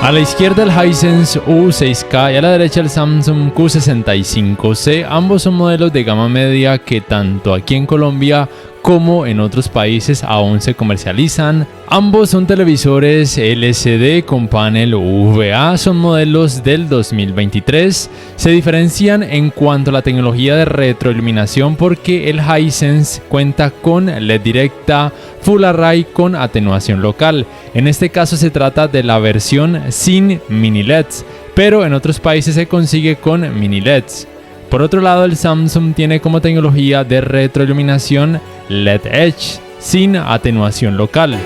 A la izquierda el Hisense U6K y a la derecha el Samsung Q65C, ambos son modelos de gama media que tanto aquí en Colombia como en otros países aún se comercializan. Ambos son televisores LCD con panel UVA, son modelos del 2023. Se diferencian en cuanto a la tecnología de retroiluminación porque el Hisense cuenta con LED directa, Full Array con atenuación local. En este caso se trata de la versión sin mini LEDs, pero en otros países se consigue con mini LEDs. Por otro lado, el Samsung tiene como tecnología de retroiluminación LED Edge sin atenuación local.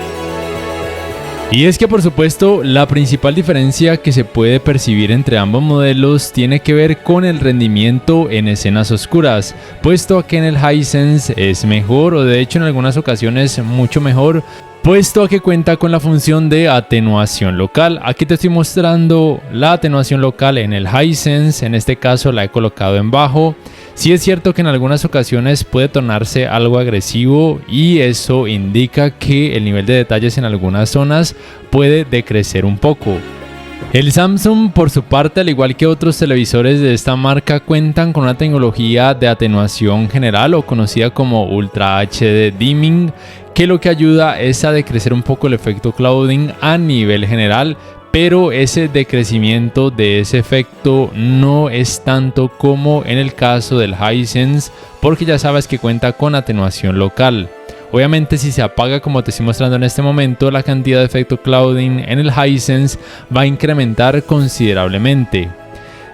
Y es que por supuesto la principal diferencia que se puede percibir entre ambos modelos tiene que ver con el rendimiento en escenas oscuras, puesto que en el Hisense es mejor, o de hecho en algunas ocasiones mucho mejor, puesto a que cuenta con la función de atenuación local. Aquí te estoy mostrando la atenuación local en el Hisense, en este caso la he colocado en bajo. Sí es cierto que en algunas ocasiones puede tornarse algo agresivo y eso indica que el nivel de detalles en algunas zonas puede decrecer un poco. El Samsung, por su parte, al igual que otros televisores de esta marca, cuentan con una tecnología de atenuación general o conocida como Ultra HD Dimming, que lo que ayuda es a decrecer un poco el efecto clouding a nivel general, pero ese decrecimiento de ese efecto no es tanto como en el caso del Hisense, porque ya sabes que cuenta con atenuación local. Obviamente, si se apaga como te estoy mostrando en este momento, la cantidad de efecto clouding en el Hisense va a incrementar considerablemente.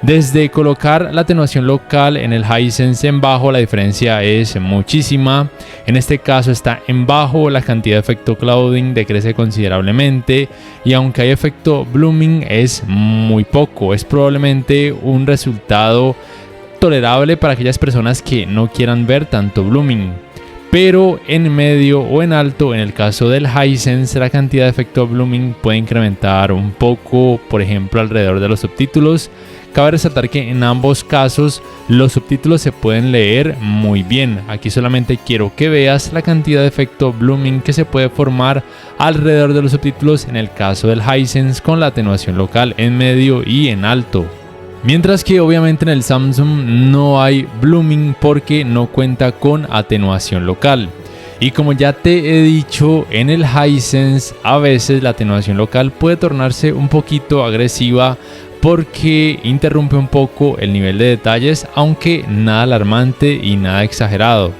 Desde colocar la atenuación local en el Hisense en bajo, la diferencia es muchísima. En este caso está en bajo, la cantidad de efecto clouding decrece considerablemente y aunque hay efecto blooming es muy poco. Es probablemente un resultado tolerable para aquellas personas que no quieran ver tanto blooming. Pero en medio o en alto, en el caso del Hisense, la cantidad de efecto blooming puede incrementar un poco, por ejemplo, alrededor de los subtítulos. Cabe resaltar que en ambos casos los subtítulos se pueden leer muy bien. Aquí solamente quiero que veas la cantidad de efecto blooming que se puede formar alrededor de los subtítulos en el caso del Hisense con la atenuación local en medio y en alto. Mientras que obviamente en el Samsung no hay blooming porque no cuenta con atenuación local. Y como ya te he dicho, en el Hisense a veces la atenuación local puede tornarse un poquito agresiva porque interrumpe un poco el nivel de detalles, aunque nada alarmante y nada exagerado.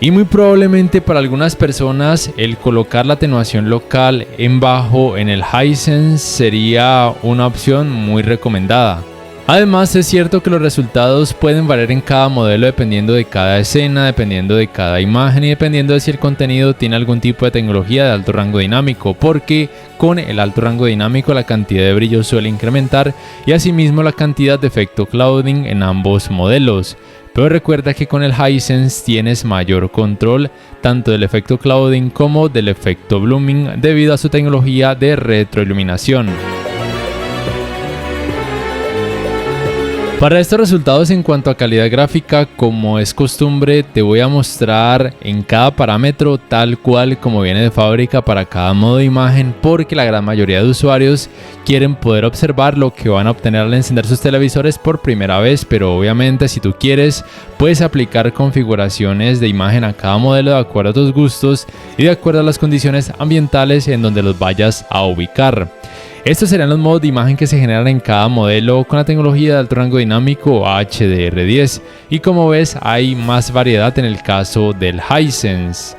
Y muy probablemente para algunas personas el colocar la atenuación local en bajo en el Hisense sería una opción muy recomendada. Además, es cierto que los resultados pueden variar en cada modelo dependiendo de cada escena, dependiendo de cada imagen y dependiendo de si el contenido tiene algún tipo de tecnología de alto rango dinámico, porque con el alto rango dinámico la cantidad de brillo suele incrementar y asimismo la cantidad de efecto clouding en ambos modelos. Pero recuerda que con el Hisense tienes mayor control tanto del efecto clouding como del efecto blooming debido a su tecnología de retroiluminación. Para estos resultados en cuanto a calidad gráfica, como es costumbre, te voy a mostrar en cada parámetro tal cual como viene de fábrica para cada modo de imagen, porque la gran mayoría de usuarios quieren poder observar lo que van a obtener al encender sus televisores por primera vez, pero obviamente si tú quieres puedes aplicar configuraciones de imagen a cada modelo de acuerdo a tus gustos y de acuerdo a las condiciones ambientales en donde los vayas a ubicar. Estos serían los modos de imagen que se generan en cada modelo con la tecnología de alto rango dinámico HDR10 y como ves hay más variedad en el caso del Hisense.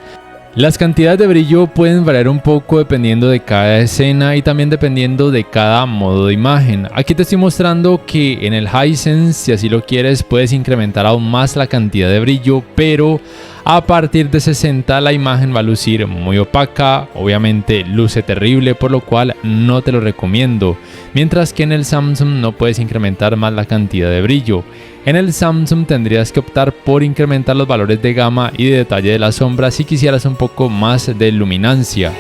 Las cantidades de brillo pueden variar un poco dependiendo de cada escena y también dependiendo de cada modo de imagen. Aquí te estoy mostrando que en el Hisense, si así lo quieres, puedes incrementar aún más la cantidad de brillo, pero a partir de 60 la imagen va a lucir muy opaca, obviamente luce terrible, por lo cual no te lo recomiendo. Mientras que en el Samsung no puedes incrementar más la cantidad de brillo. En el Samsung tendrías que optar por incrementar los valores de gama y de detalle de la sombra si quisieras un poco más de luminancia.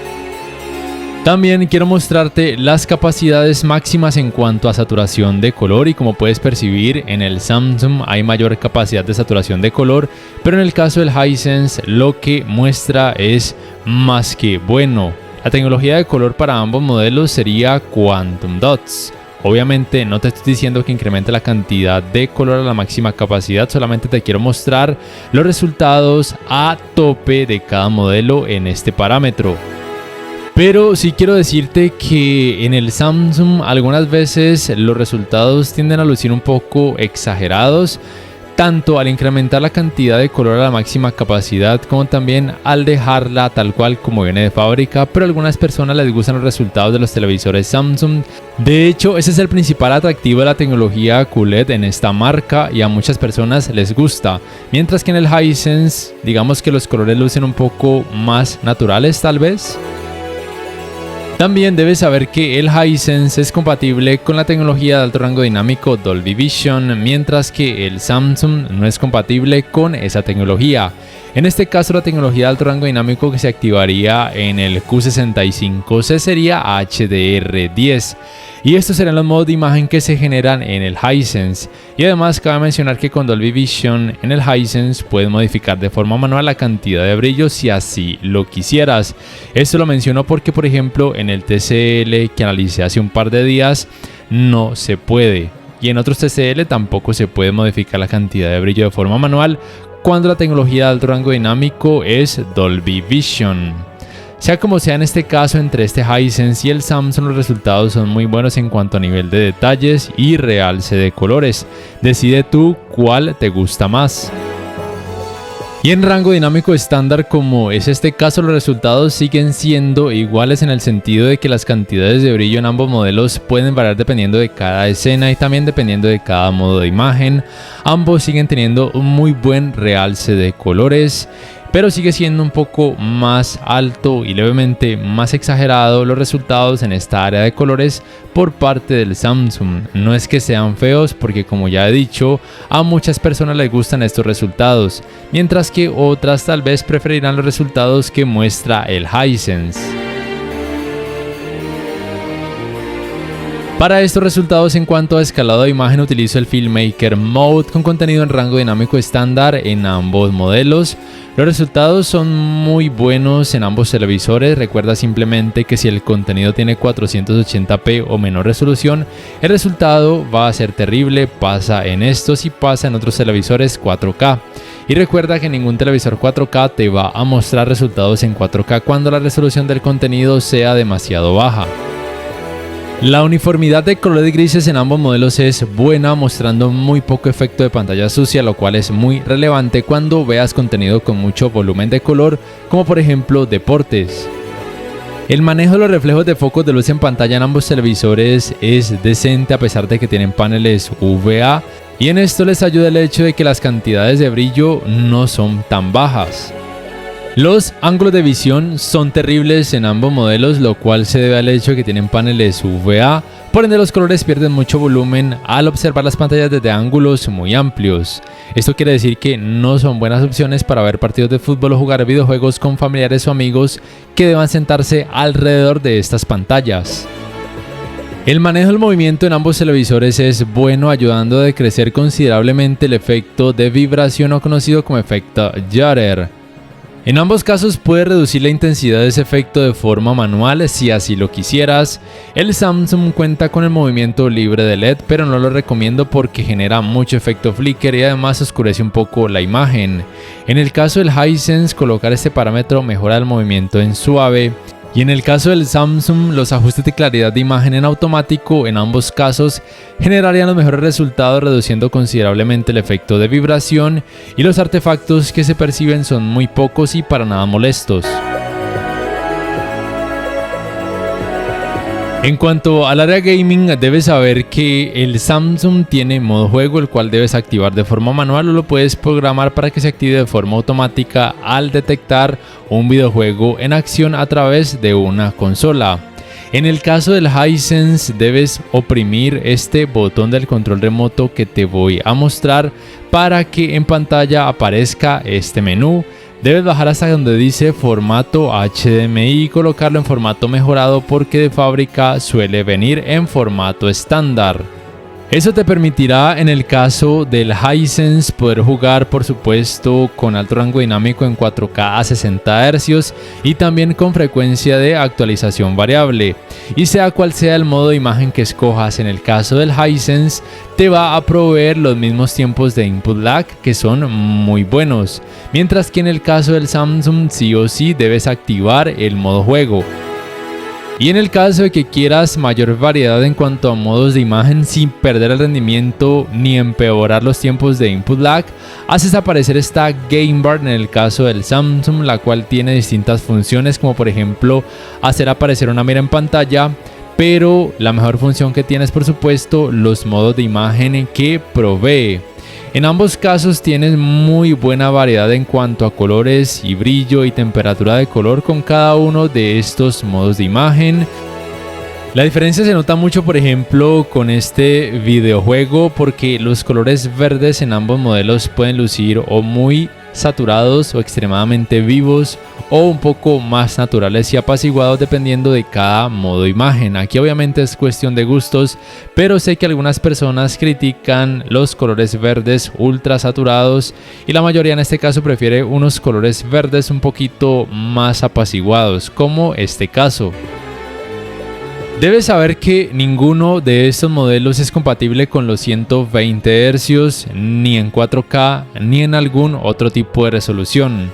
También quiero mostrarte las capacidades máximas en cuanto a saturación de color y como puedes percibir en el Samsung hay mayor capacidad de saturación de color, pero en el caso del Hisense lo que muestra es más que bueno. La tecnología de color para ambos modelos sería Quantum Dots. Obviamente no te estoy diciendo que incremente la cantidad de color a la máxima capacidad, solamente te quiero mostrar los resultados a tope de cada modelo en este parámetro. Pero sí quiero decirte que en el Samsung algunas veces los resultados tienden a lucir un poco exagerados, tanto al incrementar la cantidad de color a la máxima capacidad como también al dejarla tal cual como viene de fábrica, pero a algunas personas les gustan los resultados de los televisores Samsung. De hecho, ese es el principal atractivo de la tecnología QLED en esta marca y a muchas personas les gusta, mientras que en el Hisense digamos que los colores lucen un poco más naturales tal vez. También debes saber que el Hisense es compatible con la tecnología de alto rango dinámico Dolby Vision, mientras que el Samsung no es compatible con esa tecnología. En este caso, la tecnología de alto rango dinámico que se activaría en el Q65C sería HDR10. Y estos serán los modos de imagen que se generan en el Hisense. Y además cabe mencionar que con Dolby Vision en el Hisense puedes modificar de forma manual la cantidad de brillo si así lo quisieras. Esto lo menciono porque, por ejemplo, en el TCL que analicé hace un par de días no se puede. Y en otros TCL tampoco se puede modificar la cantidad de brillo de forma manual cuando la tecnología de alto rango dinámico es Dolby Vision. Sea como sea, en este caso entre este Hisense y el Samsung los resultados son muy buenos en cuanto a nivel de detalles y realce de colores. Decide tú cuál te gusta más. Y en rango dinámico estándar, como es este caso, los resultados siguen siendo iguales en el sentido de que las cantidades de brillo en ambos modelos pueden variar dependiendo de cada escena y también dependiendo de cada modo de imagen. Ambos siguen teniendo un muy buen realce de colores, pero sigue siendo un poco más alto y levemente más exagerado los resultados en esta área de colores por parte del Samsung. No es que sean feos, porque como ya he dicho, a muchas personas les gustan estos resultados, mientras que otras tal vez preferirán los resultados que muestra el Hisense. Para estos resultados en cuanto a escalado de imagen utilizo el Filmmaker Mode con contenido en rango dinámico estándar en ambos modelos. Los resultados son muy buenos en ambos televisores. Recuerda simplemente que si el contenido tiene 480p o menor resolución, el resultado va a ser terrible. Pasa en estos y pasa en otros televisores 4K. Y recuerda que ningún televisor 4K te va a mostrar resultados en 4K cuando la resolución del contenido sea demasiado baja. La uniformidad de colores grises en ambos modelos es buena, mostrando muy poco efecto de pantalla sucia, lo cual es muy relevante cuando veas contenido con mucho volumen de color, como por ejemplo deportes. El manejo de los reflejos de focos de luz en pantalla en ambos televisores es decente a pesar de que tienen paneles UVA, y en esto les ayuda el hecho de que las cantidades de brillo no son tan bajas. Los ángulos de visión son terribles en ambos modelos, lo cual se debe al hecho de que tienen paneles UVA, por ende los colores pierden mucho volumen al observar las pantallas desde ángulos muy amplios. Esto quiere decir que no son buenas opciones para ver partidos de fútbol o jugar videojuegos con familiares o amigos que deban sentarse alrededor de estas pantallas. El manejo del movimiento en ambos televisores es bueno, ayudando a decrecer considerablemente el efecto de vibración o conocido como efecto Jutter. En ambos casos puedes reducir la intensidad de ese efecto de forma manual si así lo quisieras. El Samsung cuenta con el movimiento libre de LED, pero no lo recomiendo porque genera mucho efecto flicker y además oscurece un poco la imagen. En el caso del Hisense, colocar este parámetro mejora el movimiento en suave. Y en el caso del Samsung, los ajustes de claridad de imagen en automático en ambos casos generarían los mejores resultados, reduciendo considerablemente el efecto de vibración, y los artefactos que se perciben son muy pocos y para nada molestos. En cuanto al área gaming, debes saber que el Samsung tiene modo juego, el cual debes activar de forma manual o lo puedes programar para que se active de forma automática al detectar un videojuego en acción a través de una consola. En el caso del Hisense, debes oprimir este botón del control remoto que te voy a mostrar para que en pantalla aparezca este menú. Debes bajar hasta donde dice formato HDMI y colocarlo en formato mejorado porque de fábrica suele venir en formato estándar. Eso te permitirá en el caso del Hisense poder jugar por supuesto con alto rango dinámico en 4K a 60 Hz y también con frecuencia de actualización variable. Y sea cual sea el modo de imagen que escojas, en el caso del Hisense te va a proveer los mismos tiempos de input lag que son muy buenos, mientras que en el caso del Samsung sí o sí debes activar el modo juego. Y en el caso de que quieras mayor variedad en cuanto a modos de imagen sin perder el rendimiento ni empeorar los tiempos de input lag, haces aparecer esta Game Bar en el caso del Samsung, la cual tiene distintas funciones, como por ejemplo hacer aparecer una mira en pantalla, pero la mejor función que tiene es por supuesto los modos de imagen que provee. En ambos casos tienes muy buena variedad en cuanto a colores y brillo y temperatura de color con cada uno de estos modos de imagen. La diferencia se nota mucho por ejemplo con este videojuego, porque los colores verdes en ambos modelos pueden lucir o muy saturados o extremadamente vivos, o un poco más naturales y apaciguados dependiendo de cada modo de imagen. Aquí obviamente es cuestión de gustos, pero sé que algunas personas critican los colores verdes ultra saturados y la mayoría en este caso prefiere unos colores verdes un poquito más apaciguados, como este caso. Debes saber que ninguno de estos modelos es compatible con los 120 Hz, ni en 4K, ni en algún otro tipo de resolución.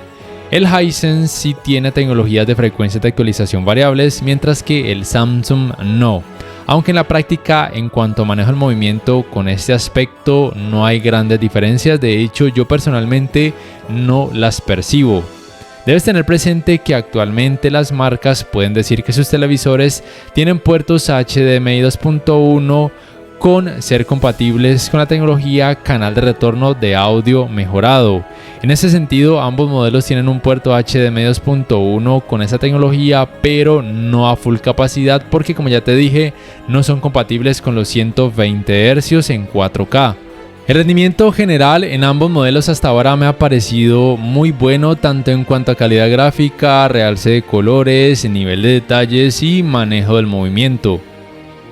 El Hisense sí tiene tecnologías de frecuencias de actualización variables, mientras que el Samsung no. Aunque en la práctica, en cuanto a manejo del movimiento con este aspecto, no hay grandes diferencias. De hecho, yo personalmente no las percibo. Debes tener presente que actualmente las marcas pueden decir que sus televisores tienen puertos HDMI 2.1 con ser compatibles con la tecnología canal de retorno de audio mejorado. En ese sentido, ambos modelos tienen un puerto HDMI 2.1 con esa tecnología, pero no a full capacidad porque, como ya te dije, no son compatibles con los 120 Hz en 4K. El rendimiento general en ambos modelos hasta ahora me ha parecido muy bueno, tanto en cuanto a calidad gráfica, realce de colores, nivel de detalles y manejo del movimiento.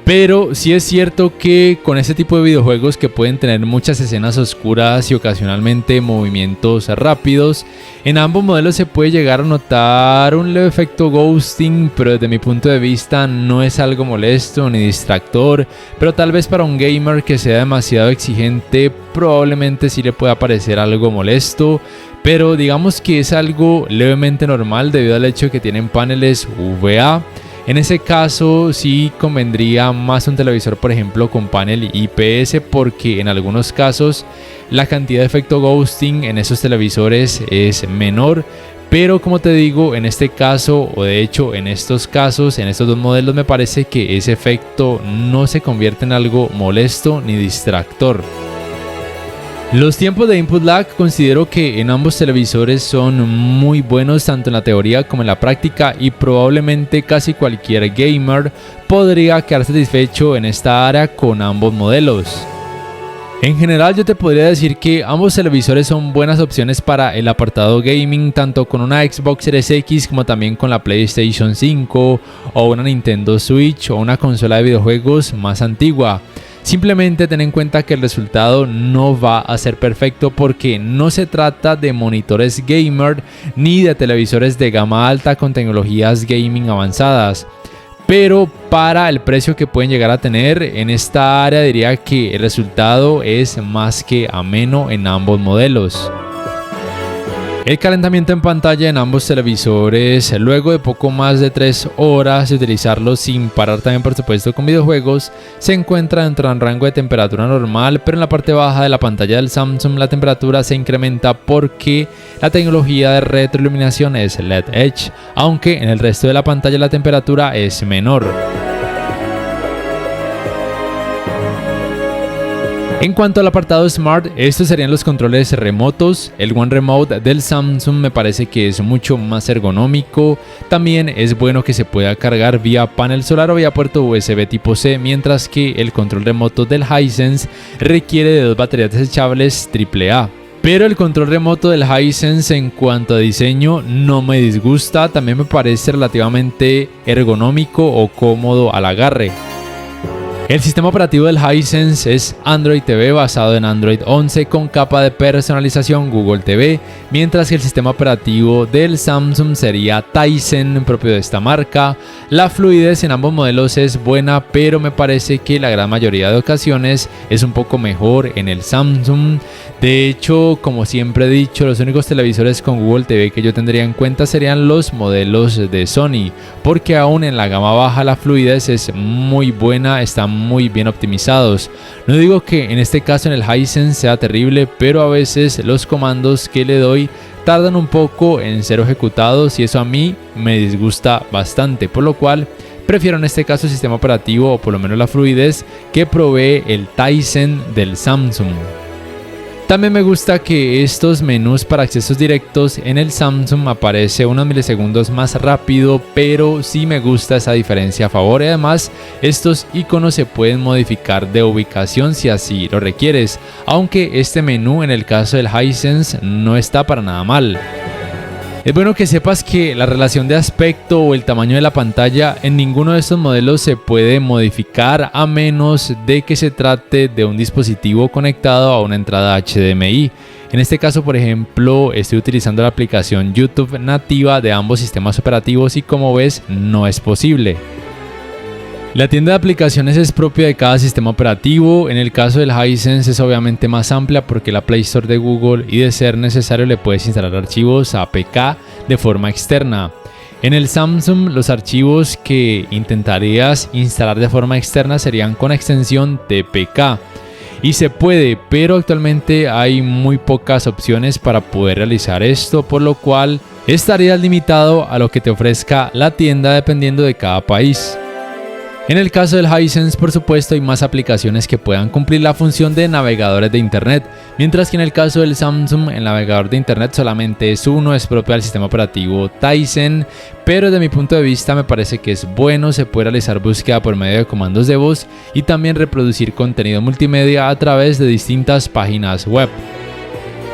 Pero sí es cierto que con este tipo de videojuegos que pueden tener muchas escenas oscuras y ocasionalmente movimientos rápidos, en ambos modelos se puede llegar a notar un leve efecto ghosting, pero desde mi punto de vista no es algo molesto ni distractor, pero tal vez para un gamer que sea demasiado exigente probablemente sí le pueda parecer algo molesto, pero digamos que es algo levemente normal debido al hecho de que tienen paneles VA. En ese caso sí convendría más un televisor por ejemplo con panel IPS, porque en algunos casos la cantidad de efecto ghosting en esos televisores es menor, pero como te digo, en este caso, o de hecho en estos casos, en estos dos modelos, me parece que ese efecto no se convierte en algo molesto ni distractor. Los tiempos de input lag considero que en ambos televisores son muy buenos tanto en la teoría como en la práctica, y probablemente casi cualquier gamer podría quedar satisfecho en esta área con ambos modelos. En general yo te podría decir que ambos televisores son buenas opciones para el apartado gaming, tanto con una Xbox Series X como también con la PlayStation 5 o una Nintendo Switch o una consola de videojuegos más antigua. Simplemente ten en cuenta que el resultado no va a ser perfecto porque no se trata de monitores gamer ni de televisores de gama alta con tecnologías gaming avanzadas. Pero para el precio que pueden llegar a tener en esta área, diría que el resultado es más que ameno en ambos modelos. El calentamiento en pantalla en ambos televisores, luego de poco más de 3 horas de utilizarlos sin parar, también por supuesto con videojuegos, se encuentra dentro de un rango de temperatura normal, pero en la parte baja de la pantalla del Samsung la temperatura se incrementa porque la tecnología de retroiluminación es LED Edge, aunque en el resto de la pantalla la temperatura es menor. En cuanto al apartado Smart, estos serían los controles remotos. El One Remote del Samsung me parece que es mucho más ergonómico. También es bueno que se pueda cargar vía panel solar o vía puerto USB tipo C, mientras que el control remoto del Hisense requiere de 2 baterías desechables AAA. Pero el control remoto del Hisense en cuanto a diseño no me disgusta, también me parece relativamente ergonómico o cómodo al agarre. El sistema operativo del Hisense es Android TV basado en Android 11 con capa de personalización Google TV, mientras que el sistema operativo del Samsung sería Tizen, propio de esta marca. La fluidez en ambos modelos es buena, pero me parece que la gran mayoría de ocasiones es un poco mejor en el Samsung. De hecho, como siempre he dicho, los únicos televisores con Google TV que yo tendría en cuenta serían los modelos de Sony, porque aún en la gama baja la fluidez es muy buena, están muy bien optimizados. No digo que en este caso en el Hisense sea terrible, pero a veces los comandos que le doy tardan un poco en ser ejecutados y eso a mí me disgusta bastante, por lo cual prefiero en este caso el sistema operativo o por lo menos la fluidez que provee el Tizen del Samsung. También me gusta que estos menús para accesos directos en el Samsung aparece unos milisegundos más rápido, pero sí me gusta esa diferencia a favor y además estos iconos se pueden modificar de ubicación si así lo requieres, aunque este menú en el caso del Hisense no está para nada mal. Es bueno que sepas que la relación de aspecto o el tamaño de la pantalla en ninguno de estos modelos se puede modificar a menos de que se trate de un dispositivo conectado a una entrada HDMI. En este caso, por ejemplo, estoy utilizando la aplicación YouTube nativa de ambos sistemas operativos y como ves no es posible. La tienda de aplicaciones es propia de cada sistema operativo. En el caso del Hisense es obviamente más amplia porque la Play Store de Google y de ser necesario le puedes instalar archivos APK de forma externa. En el Samsung los archivos que intentarías instalar de forma externa serían con extensión TPK. Y se puede, pero actualmente hay muy pocas opciones para poder realizar esto, por lo cual estarías limitado a lo que te ofrezca la tienda dependiendo de cada país. En el caso del Hisense, por supuesto, hay más aplicaciones que puedan cumplir la función de navegadores de internet, mientras que en el caso del Samsung, el navegador de internet solamente es uno, es propio del sistema operativo Tizen, pero desde mi punto de vista me parece que es bueno, se puede realizar búsqueda por medio de comandos de voz y también reproducir contenido multimedia a través de distintas páginas web.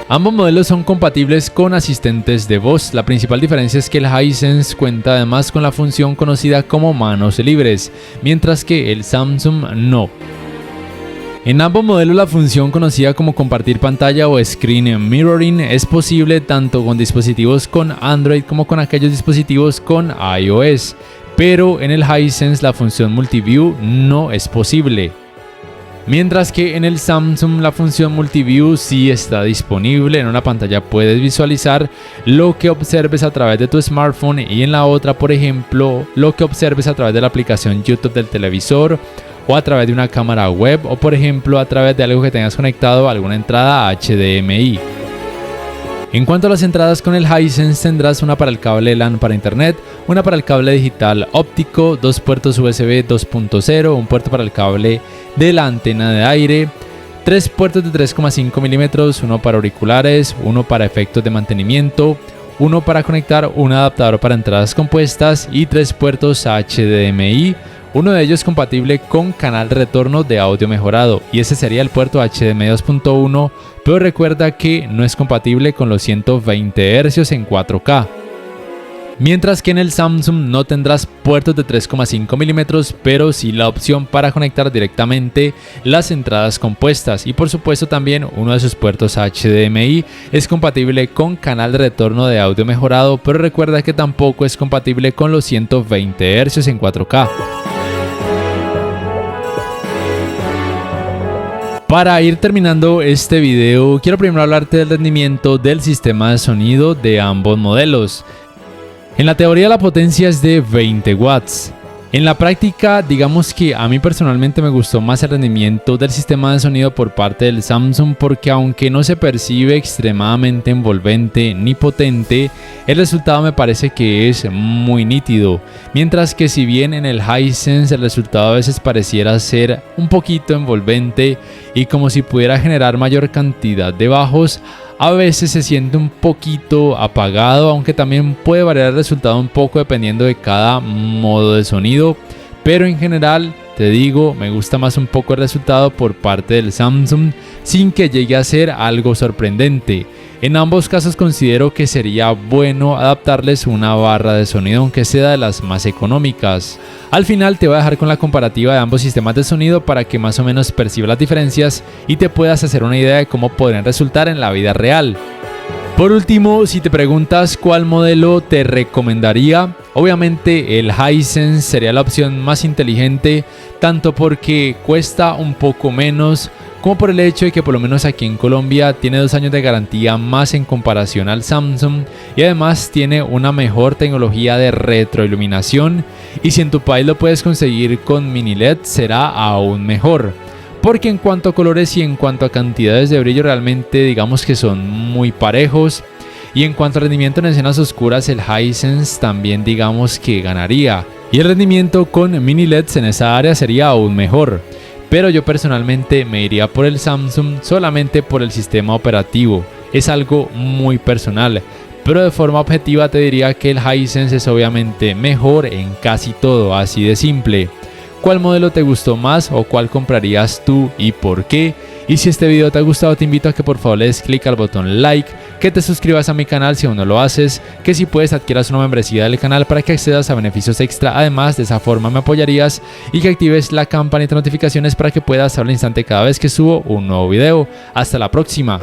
Ambos modelos son compatibles con asistentes de voz. La principal diferencia es que el Hisense cuenta además con la función conocida como manos libres, mientras que el Samsung no. En ambos modelos la función conocida como compartir pantalla o screen mirroring es posible tanto con dispositivos con Android como con aquellos dispositivos con iOS, pero en el Hisense la función multiview no es posible. Mientras que en el Samsung la función Multiview sí está disponible. En una pantalla puedes visualizar lo que observes a través de tu smartphone y en la otra, por ejemplo, lo que observes a través de la aplicación YouTube del televisor o a través de una cámara web o por ejemplo a través de algo que tengas conectado a alguna entrada HDMI. En cuanto a las entradas con el Hisense tendrás una para el cable LAN para internet, una para el cable digital óptico, dos puertos USB 2.0, un puerto para el cable de la antena de aire, tres puertos de 3,5 milímetros, uno para auriculares, uno para efectos de mantenimiento, uno para conectar un adaptador para entradas compuestas y tres puertos HDMI, uno de ellos compatible con canal de retorno de audio mejorado y ese sería el puerto HDMI 2.1, pero recuerda que no es compatible con los 120 Hz en 4K. Mientras que en el Samsung no tendrás puertos de 3,5 milímetros, pero sí la opción para conectar directamente las entradas compuestas y por supuesto también uno de sus puertos HDMI es compatible con canal de retorno de audio mejorado, pero recuerda que tampoco es compatible con los 120 Hz en 4K. Para ir terminando este video, quiero primero hablarte del rendimiento del sistema de sonido de ambos modelos. En la teoría la potencia es de 20 watts. En la práctica, digamos que a mí personalmente me gustó más el rendimiento del sistema de sonido por parte del Samsung porque aunque no se percibe extremadamente envolvente ni potente, el resultado me parece que es muy nítido. Mientras que si bien en el Hisense el resultado a veces pareciera ser un poquito envolvente y como si pudiera generar mayor cantidad de bajos, a veces se siente un poquito apagado, aunque también puede variar el resultado un poco dependiendo de cada modo de sonido, pero en general te digo, me gusta más un poco el resultado por parte del Samsung sin que llegue a ser algo sorprendente. En ambos casos considero que sería bueno adaptarles una barra de sonido, aunque sea de las más económicas. Al final te voy a dejar con la comparativa de ambos sistemas de sonido para que más o menos percibas las diferencias y te puedas hacer una idea de cómo podrían resultar en la vida real. Por último, si te preguntas cuál modelo te recomendaría, obviamente el Hisense sería la opción más inteligente, tanto porque cuesta un poco menos, como por el hecho de que por lo menos aquí en Colombia tiene 2 años de garantía más en comparación al Samsung y además tiene una mejor tecnología de retroiluminación, y si en tu país lo puedes conseguir con mini LED será aún mejor, porque en cuanto a colores y en cuanto a cantidades de brillo realmente digamos que son muy parejos, y en cuanto a rendimiento en escenas oscuras el Hisense también digamos que ganaría, y el rendimiento con mini LEDs en esa área sería aún mejor. Pero yo personalmente me iría por el Samsung solamente por el sistema operativo, es algo muy personal, pero de forma objetiva te diría que el Hisense es obviamente mejor en casi todo, así de simple. ¿Cuál modelo te gustó más o cuál comprarías tú y por qué? Y si este video te ha gustado, te invito a que por favor le des clic al botón like, que te suscribas a mi canal si aún no lo haces, que si puedes adquieras una membresía del canal para que accedas a beneficios extra, además de esa forma me apoyarías, y que actives la campanita de notificaciones para que puedas saber al instante cada vez que subo un nuevo video. Hasta la próxima.